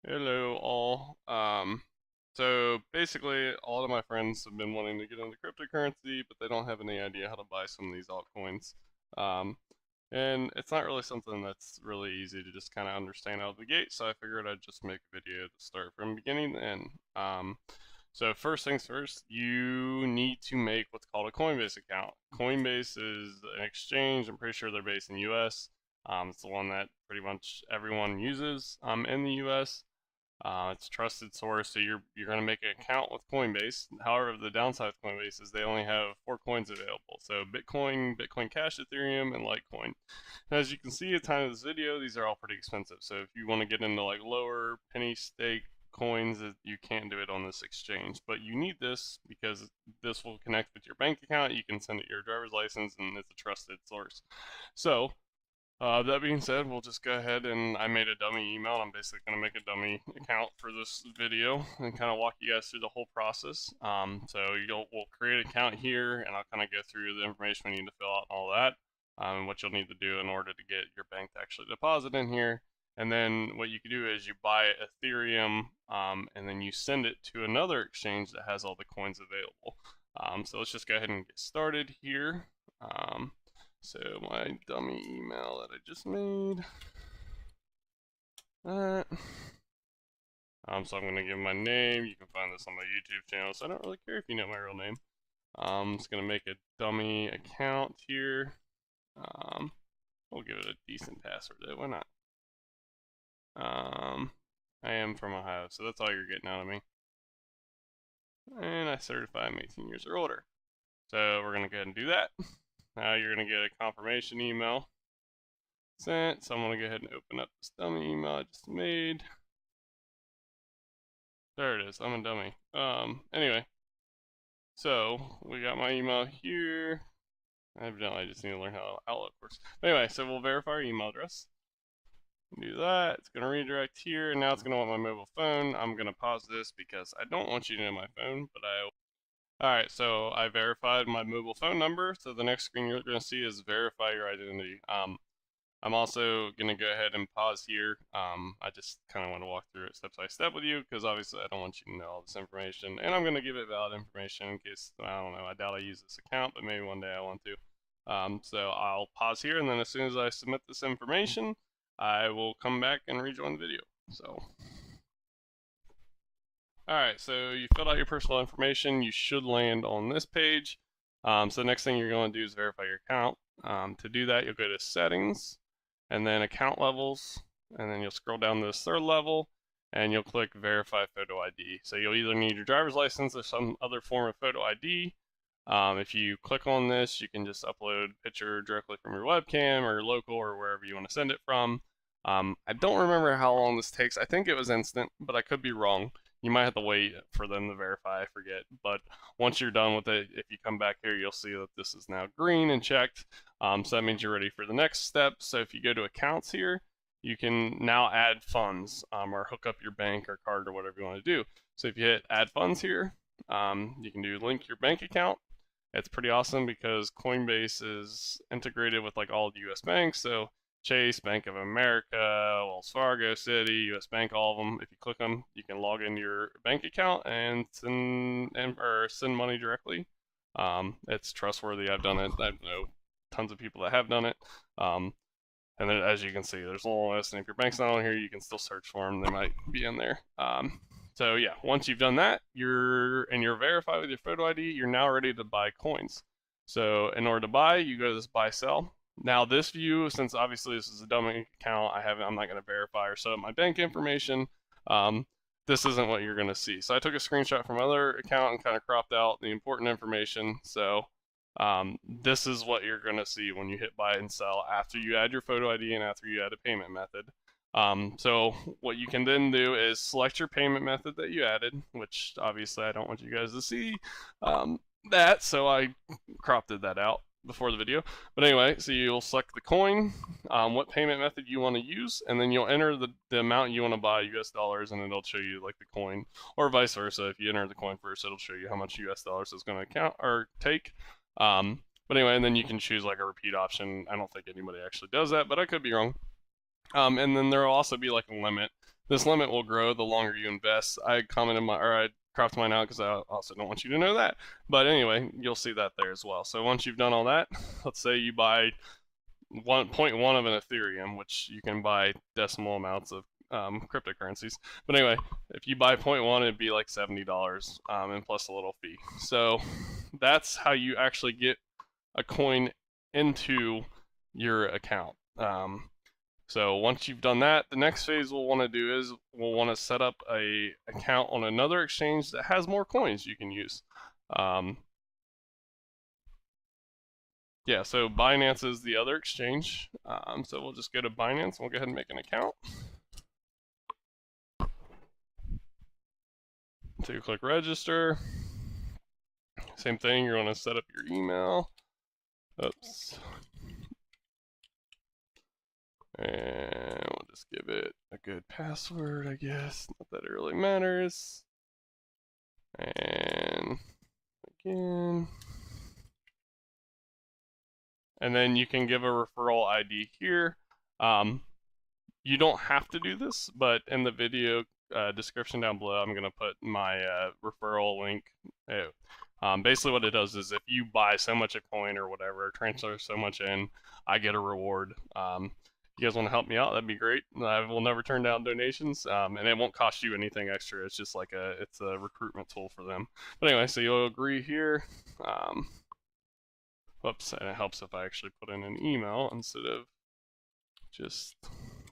Hello all. So basically all of my friends have been wanting to get into cryptocurrency, but they don't have any idea how to buy some of these altcoins. Um, and it's not really something that's really easy to just kind of understand out of the gate, so I figured I'd just make a video to start from the beginning to end. So first things first, you need to make what's called a Coinbase account. Coinbase is an exchange. I'm pretty sure they're based in the US. It's the one that pretty much everyone uses in the US. It's a trusted source, so you're going to make an account with Coinbase. However, the downside with Coinbase is they only have 4 coins available. So Bitcoin, Bitcoin Cash, Ethereum, and Litecoin. And as you can see at the time of this video, these are all pretty expensive. So if you want to get into like lower penny stake coins, you can't do it on this exchange. But you need this because this will connect with your bank account. You can send it your driver's license, and it's a trusted source. So that being said, we'll just go ahead and I made a dummy email. And I'm basically going to make a dummy account for this video and kind of walk you guys through the whole process. So we'll create an account here, and I'll kind of go through the information we need to fill out and all that, and what you'll need to do in order to get your bank to actually deposit in here. And then what you can do is you buy Ethereum, and then you send it to another exchange that has all the coins available. So let's just go ahead and get started here. So my dummy email that I just made. That. So I'm gonna give my name. You can find this on my YouTube channel, so I don't really care if you know my real name. I'm just gonna make a dummy account here. We'll give it a decent password though, why not? I am from Ohio, so that's all you're getting out of me. And I certify I'm 18 years or older. So we're gonna go ahead and do that. Now you're going to get a confirmation email sent. So I'm going to go ahead and open up this dummy email I just made. There it is. I'm a dummy. Anyway, so we got my email here. Evidently, I just need to learn how Outlook works. But anyway, so we'll verify our email address. Do that. It's going to redirect here. And now it's going to want my mobile phone. I'm going to pause this because I don't want you to know my phone, but Alright, so I verified my mobile phone number, so the next screen you're going to see is verify your identity. I'm also going to go ahead and pause here. I just kind of want to walk through it step by step with you, because obviously I don't want you to know all this information, and I'm going to give it valid information in case, I don't know, I doubt I use this account, but maybe one day I want to. So I'll pause here, and then as soon as I submit this information, I will come back and rejoin the video. So... Alright, so you filled out your personal information. You should land on this page. So the next thing you're going to do is verify your account. To do that, you'll go to Settings, and then Account Levels, and then you'll scroll down to this third level, and you'll click Verify Photo ID. So you'll either need your driver's license or some other form of photo ID. If you click on this, you can just upload a picture directly from your webcam or your local or wherever you want to send it from. I don't remember how long this takes. I think it was instant, but I could be wrong. You might have to wait for them to verify, I forget. But once you're done with it, if you come back here, you'll see that this is now green and checked. So that means you're ready for the next step. So if you go to accounts here, you can now add funds, or hook up your bank or card or whatever you want to do. So if you hit add funds here, you can do link your bank account. It's pretty awesome because Coinbase is integrated with like all the US banks. So Chase, Bank of America, Wells Fargo, Citi, US Bank, all of them. If you click them, you can log into your bank account and send money directly. It's trustworthy. I've done it. I know tons of people that have done it. And then, as you can see, there's a little list, and if your bank's not on here, you can still search for them. They might be in there. So yeah, once you've done that, you're verified with your photo ID. You're now ready to buy coins. So in order to buy, you go to this buy sell. Now this view, since obviously this is a dummy account, I'm not going to verify or set up my bank information. This isn't what you're going to see. So I took a screenshot from my other account and kind of cropped out the important information. So this is what you're going to see when you hit buy and sell after you add your photo ID and after you add a payment method. So what you can then do is select your payment method that you added, which obviously I don't want you guys to see that, so I cropped that out before the video. But anyway, so you'll select the coin, what payment method you want to use, and then you'll enter the amount you want to buy, US dollars, and it'll show you like the coin, or vice versa. If you enter the coin first, it'll show you how much US dollars it's going to count or take. But anyway, and then you can choose like a repeat option. I don't think anybody actually does that, but I could be wrong. And then there will also be like a limit. This limit will grow the longer you invest. I cropped mine out because I also don't want you to know that. But anyway, you'll see that there as well. So once you've done all that, let's say you buy 1.1 of an Ethereum, which you can buy decimal amounts of cryptocurrencies. But anyway, if you buy 0.1, it'd be like $70, and plus a little fee. So that's how you actually get a coin into your account. So once you've done that, the next phase we'll want to do is we'll want to set up a account on another exchange that has more coins you can use. Yeah, so Binance is the other exchange. So we'll just go to Binance. We'll go ahead and make an account. So you click register. Same thing, you're going to set up your email. Oops. And we'll just give it a good password, I guess. Not that it really matters. And again. And then you can give a referral ID here. You don't have to do this, but in the video description down below, I'm going to put my referral link. Basically what it does is if you buy so much a coin or whatever, transfer so much in, I get a reward. If you guys want to help me out, that'd be great. I will never turn down donations, and it won't cost you anything extra. It's just like it's a recruitment tool for them. But anyway, so you'll agree here. Whoops, and it helps if I actually put in an email instead of just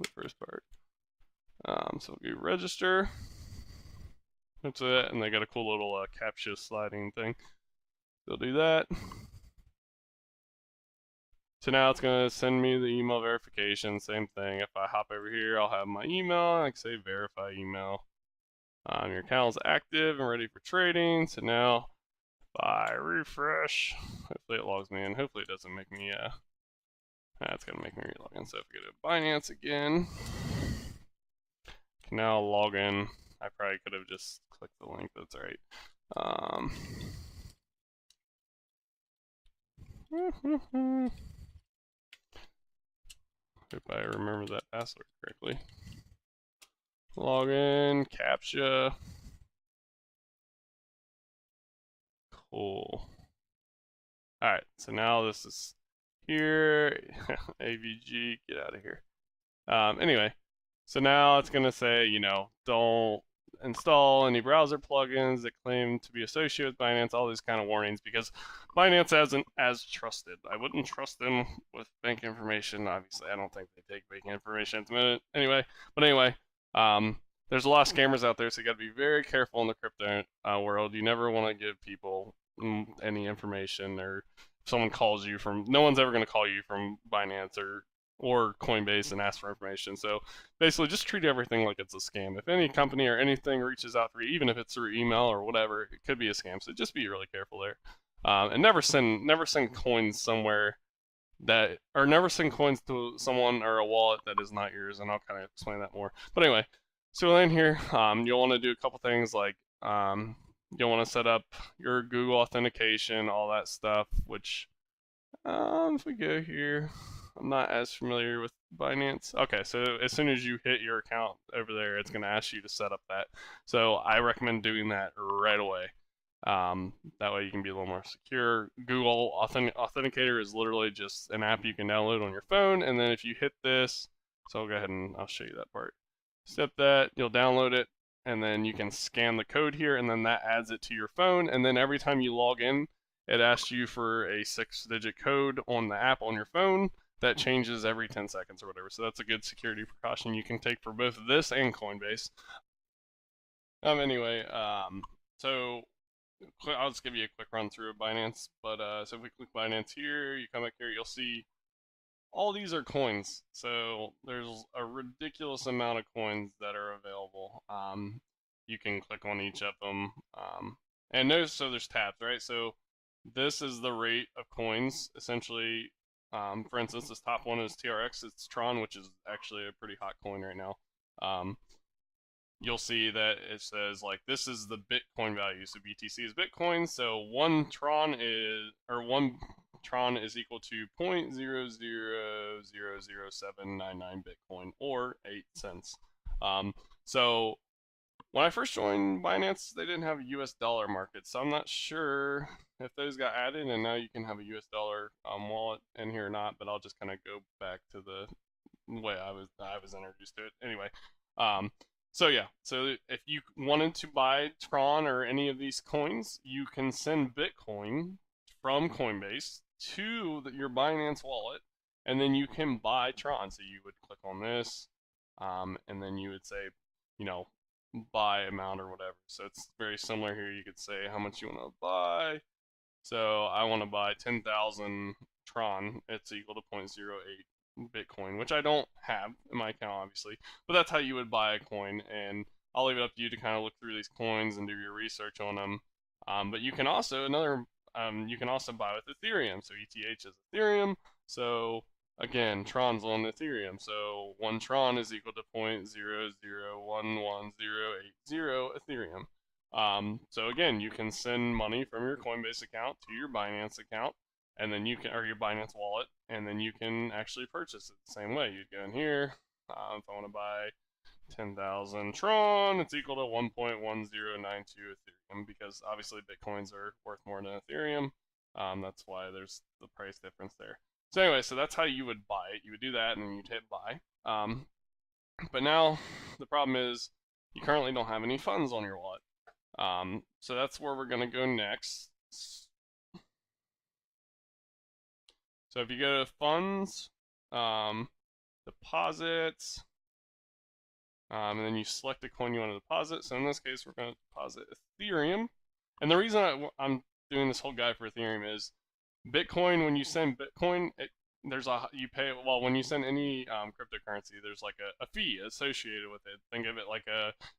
the first part. So we'll do register. That's it, and they got a cool little CAPTCHA sliding thing. They'll do that. So now it's going to send me the email verification, same thing. If I hop over here, I'll have my email, I can say verify email. Your account is active and ready for trading. So now if I refresh, hopefully it logs me in. Hopefully it doesn't make me, it's going to make me relog in. So if I go to Binance again, can now log in. I probably could have just clicked the link, that's alright. Hope I remember that password correctly. Login, CAPTCHA. Cool. Alright, so now this is here. AVG, get out of here. Anyway, so now it's going to say, don't install any browser plugins that claim to be associated with Binance, all these kind of warnings, because Binance isn't as trusted. I wouldn't trust them with bank information. Obviously, I don't think they take bank information at the minute. Anyway, there's a lot of scammers out there, so you got to be very careful in the crypto world. You never want to give people any information, or if someone calls you from, no one's ever going to call you from Binance or Coinbase and ask for information. So basically just treat everything like it's a scam. If any company or anything reaches out for you, even if it's through email or whatever, it could be a scam. So just be really careful there. And never send coins somewhere or never send coins to someone or a wallet that is not yours, and I'll kind of explain that more. But anyway, so in here, you'll want to do a couple things like you'll want to set up your Google authentication, all that stuff, which if we go here, I'm not as familiar with Binance. Okay, so as soon as you hit your account over there, it's going to ask you to set up that. So I recommend doing that right away. That way you can be a little more secure. Google Authenticator is literally just an app you can download on your phone, and then if you hit this, so I'll go ahead and I'll show you that part. Step that, you'll download it, and then you can scan the code here, and then that adds it to your phone, and then every time you log in, it asks you for a 6-digit code on the app on your phone that changes every 10 seconds or whatever. So that's a good security precaution you can take for both this and Coinbase. Anyway, so I'll just give you a quick run through of Binance. But so if we click Binance here, you come back here, you'll see all these are coins. So there's a ridiculous amount of coins that are available. You can click on each of them. And notice, so there's tabs, right? So this is the rate of coins, essentially. For instance, this top one is TRX, it's Tron, which is actually a pretty hot coin right now. You'll see that it says, like, this is the Bitcoin value. So BTC is Bitcoin, so one Tron is equal to 0.00000799 Bitcoin, or 8 cents. So when I first joined Binance, they didn't have a US dollar market, so I'm not sure if those got added and now you can have a US dollar wallet in here or not, but I'll just kind of go back to the way I was introduced to it. Anyway, um, so yeah, so if you wanted to buy Tron or any of these coins, you can send Bitcoin from Coinbase to your Binance wallet, and then you can buy Tron. So you would click on this, and then you would say, you know, buy amount or whatever. So it's very similar here. You could say how much you want to buy. So I want to buy 10,000 Tron. It's equal to 0.08 Bitcoin, which I don't have in my account, obviously. But that's how you would buy a coin. And I'll leave it up to you to kind of look through these coins and do your research on them. But you can also you can also buy with Ethereum. So ETH is Ethereum. So again, Tron's on Ethereum. So 1 Tron is equal to 0.00110080 Ethereum. So again, you can send money from your Coinbase account to your Binance account, and then you can, or your Binance wallet, and then you can actually purchase it the same way. You'd go in here. If I want to buy 10,000 Tron, it's equal to 1.1092 Ethereum, because obviously Bitcoins are worth more than Ethereum. That's why there's the price difference there. So anyway, so that's how you would buy it. You would do that, and then you'd hit buy. But now the problem is you currently don't have any funds on your wallet. So that's where we're going to go next. So if you go to funds, deposits, and then you select the coin you want to deposit. So in this case, we're going to deposit Ethereum. And the reason I'm doing this whole guide for Ethereum is Bitcoin, when you send Bitcoin, you pay, well, when you send any cryptocurrency, there's like a fee associated with it. Think of it like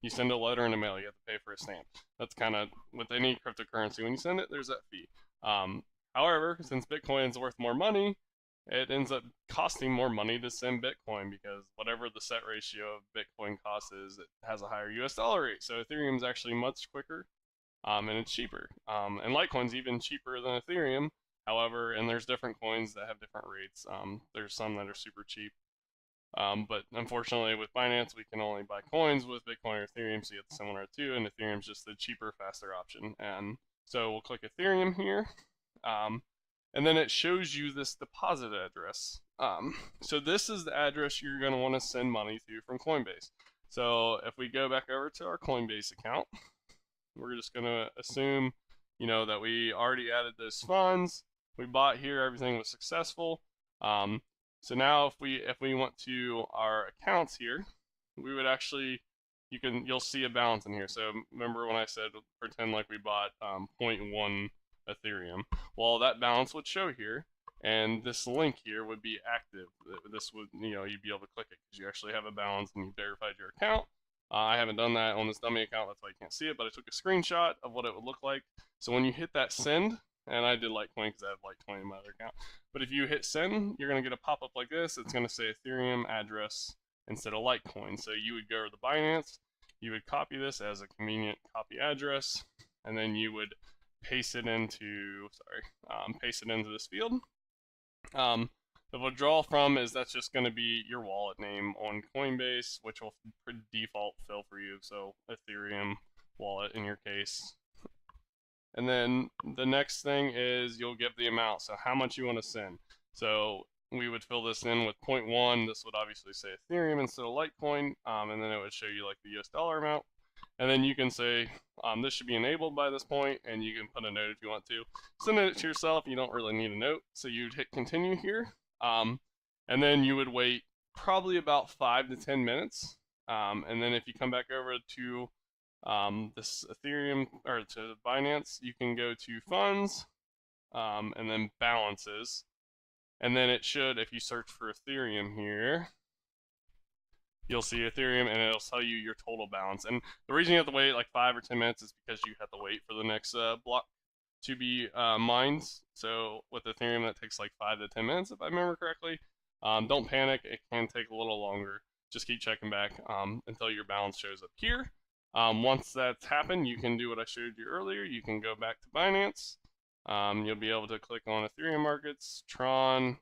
you send a letter in the mail, you have to pay for a stamp. That's kind of with any cryptocurrency. When you send it, there's that fee. However, since Bitcoin is worth more money, it ends up costing more money to send Bitcoin, because whatever the set ratio of Bitcoin cost is, it has a higher US dollar rate. So Ethereum is actually much quicker, and it's cheaper. And Litecoin's even cheaper than Ethereum. However, and there's different coins that have different rates. There's some that are super cheap. But unfortunately, with Binance, we can only buy coins with Bitcoin or Ethereum, so you get the similar two, and Ethereum's just the cheaper, faster option. And so we'll click Ethereum here. And then it shows you this deposit address. So this is the address you're going to want to send money to from Coinbase. So if we go back over to our Coinbase account, we're just going to assume, that we already added those funds. We bought here, everything was successful. So now if we went to our accounts here, we would actually, you'll see a balance in here. So remember when I said pretend like we bought 0.1 Ethereum. Well, that balance would show here, and this link here would be active. This would, you'd be able to click it because you actually have a balance and you verified your account. I haven't done that on this dummy account, that's why you can't see it, but I took a screenshot of what it would look like. So when you hit that send, and I did Litecoin because I have Litecoin in my other account, but if you hit send, you're going to get a pop-up like this. It's going to say Ethereum address instead of Litecoin. So you would go to the Binance, you would copy this as a convenient copy address, and then you would paste it into this field. The withdrawal from that's just going to be your wallet name on Coinbase, which will default fill for you. So Ethereum wallet in your case. And then the next thing is you'll give the amount. So how much you want to send. So we would fill this in with 0.1. This would obviously say Ethereum instead of Litecoin. And then it would show you like the US dollar amount. And then you can say, this should be enabled by this point, and you can put a note if you want to. Send it to yourself, you don't really need a note. So you'd hit continue here. And then you would wait probably about 5 to 10 minutes. And then if you come back over to this Ethereum, or to Binance, you can go to funds, and then balances. And then it should, if you search for Ethereum here, you'll see Ethereum, and it'll tell you your total balance. And the reason you have to wait like 5 or 10 minutes is because you have to wait for the next block to be mined. So with Ethereum, that takes like 5 to 10 minutes, if I remember correctly. Don't panic, it can take a little longer. Just keep checking back until your balance shows up here. Once that's happened, you can do what I showed you earlier. You can go back to Binance. You'll be able to click on Ethereum markets, Tron,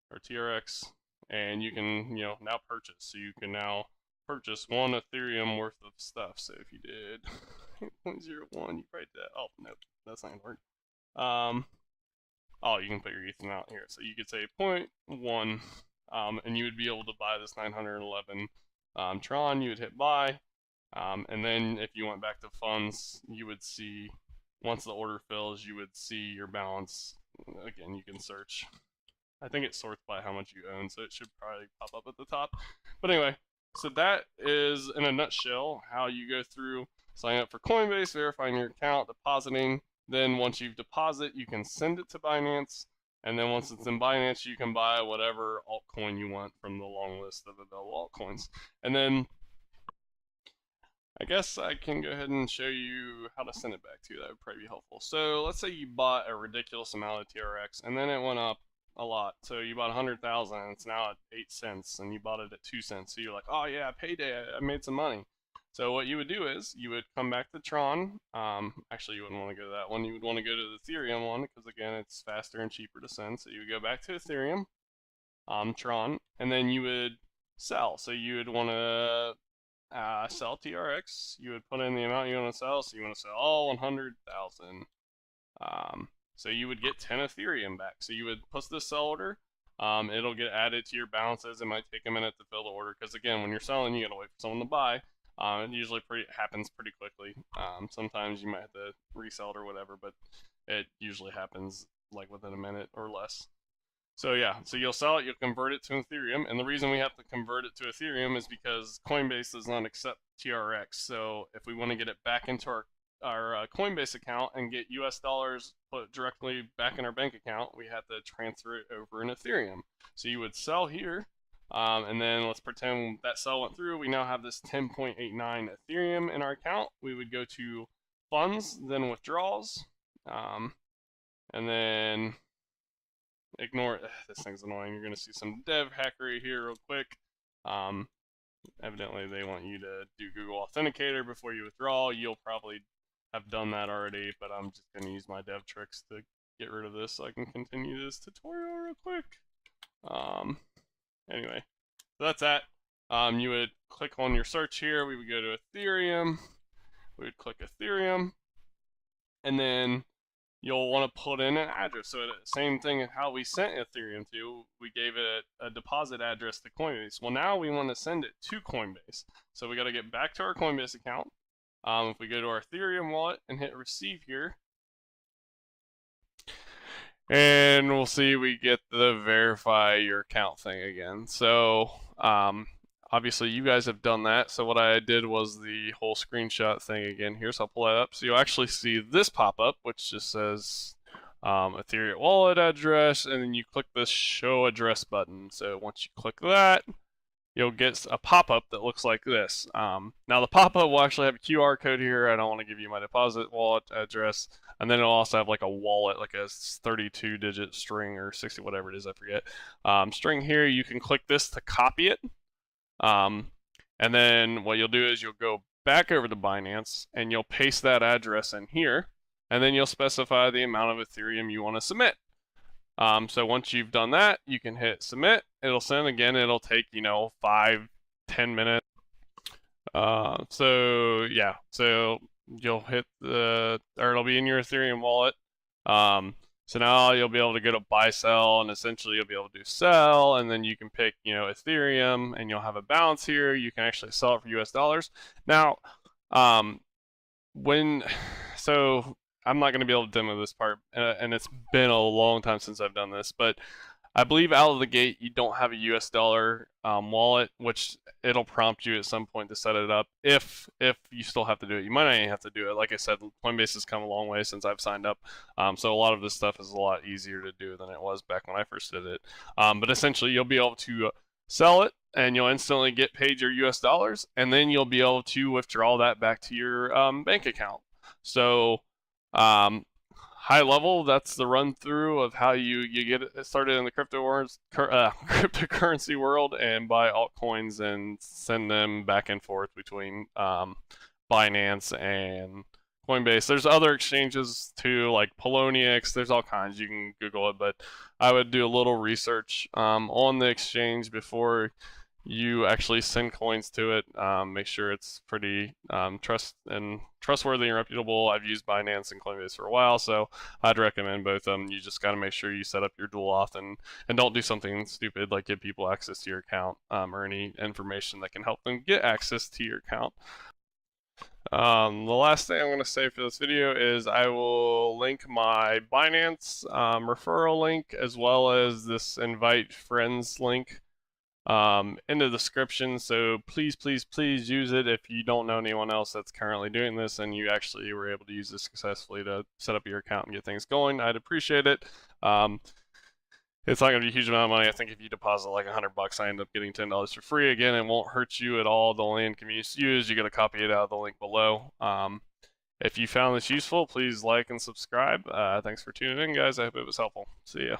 or TRX, and you can, now purchase. So you can now purchase 1 Ethereum worth of stuff. So if you did 0.01, you write that. Oh, nope, that's not gonna work. Oh, you can put your ETH amount here. So you could say 0.1, and you would be able to buy this 911 Tron. You would hit buy, and then if you went back to funds, you would see, once the order fills, you would see your balance. Again, you can search. I think it sorts by how much you own, so it should probably pop up at the top. But anyway, so that is, in a nutshell, how you go through signing up for Coinbase, verifying your account, depositing. Then once you've deposited, you can send it to Binance. And then once it's in Binance, you can buy whatever altcoin you want from the long list of available altcoins. And then I guess I can go ahead and show you how to send it back to you. That would probably be helpful. So let's say you bought a ridiculous amount of TRX, and then it went up a lot. So you bought 100,000, and it's now at 8 cents, and you bought it at 2 cents. So you're like, oh yeah, payday, I made some money. So what you would do is you would come back to Tron. Actually, you wouldn't want to go to that one. You would want to go to the Ethereum one because again, it's faster and cheaper to send. So you would go back to Ethereum, Tron, and then you would sell. So you would want to sell TRX. You would put in the amount you want to sell. So you want to sell all 100,000. So you would get 10 Ethereum back. So you would post this sell order. It'll get added to your balances. It might take a minute to fill the order because again, when you're selling, you gotta wait for someone to buy. It usually happens pretty quickly. Sometimes you might have to resell it or whatever, but it usually happens like within a minute or less. So yeah, so you'll sell it, you'll convert it to Ethereum, and the reason we have to convert it to Ethereum is because Coinbase does not accept TRX. So if we want to get it back into our Coinbase account and get US dollars put directly back in our bank account, we have to transfer it over in Ethereum. So you would sell here, and then let's pretend that sell went through. We now have this 10.89 Ethereum in our account. We would go to funds, then withdrawals, and then ignore this thing's annoying. You're gonna see some dev hackery here real quick. Evidently they want you to do Google Authenticator before you withdraw. You'll probably have done that already, but I'm just gonna use my dev tricks to get rid of this so I can continue this tutorial real quick. Anyway, so that's that. You would click on your search here. We would go to Ethereum. We would click Ethereum, and then you'll want to put in an address. So same thing as how we sent Ethereum to, we gave it a deposit address to Coinbase. Well, now we want to send it to Coinbase. So we got to get back to our Coinbase account. If we go to our Ethereum wallet and hit receive here, and we'll see we get the verify your account thing again. So obviously you guys have done that. So what I did was the whole screenshot thing again here. So I'll pull that up. So you'll actually see this pop up, which just says Ethereum wallet address, and then you click this show address button. So once you click that, you'll get a pop-up that looks like this. Now the pop-up will actually have a QR code here. I don't want to give you my deposit wallet address. And then it'll also have like a wallet, like a 32-digit string or 60, whatever it is, I forget. String here, you can click this to copy it. And then what you'll do is you'll go back over to Binance and you'll paste that address in here. And then you'll specify the amount of Ethereum you want to submit. So once you've done that, you can hit submit. It'll send again. It'll take, 5-10 minutes. So yeah, so you'll hit or it'll be in your Ethereum wallet. So now you'll be able to go to buy, sell, and essentially you'll be able to do sell, and then you can pick, Ethereum, and you'll have a balance here. You can actually sell it for US dollars. Now, so I'm not going to be able to demo this part, and it's been a long time since I've done this, but I believe out of the gate you don't have a US dollar wallet, which it'll prompt you at some point to set it up if you still have to do it. You might not even have to do it. Like I said, Coinbase has come a long way since I've signed up, so a lot of this stuff is a lot easier to do than it was back when I first did it. But essentially you'll be able to sell it, and you'll instantly get paid your US dollars, and then you'll be able to withdraw that back to your bank account. So high level, that's the run through of how you get it started in the cryptocurrency world and buy altcoins and send them back and forth between Binance and Coinbase. There's other exchanges too, like Poloniex. There's all kinds. You can Google it, but I would do a little research on the exchange before you actually send coins to it. Make sure it's pretty trustworthy and reputable. I've used Binance and Coinbase for a while, so I'd recommend both of them. You just got to make sure you set up your dual auth and don't do something stupid like give people access to your account or any information that can help them get access to your account. The last thing I'm going to say for this video is I will link my Binance referral link as well as this invite friends link in the description. So please, please, please use it if you don't know anyone else that's currently doing this and you actually were able to use this successfully to set up your account and get things going. I'd appreciate it. It's not going to be a huge amount of money. I think if you deposit like $100, I end up getting $10 for free. Again, it won't hurt you at all. The only inconvenience you is you got to copy it out of the link below. If you found this useful, please like and subscribe. Thanks for tuning in, guys. I hope it was helpful. See ya.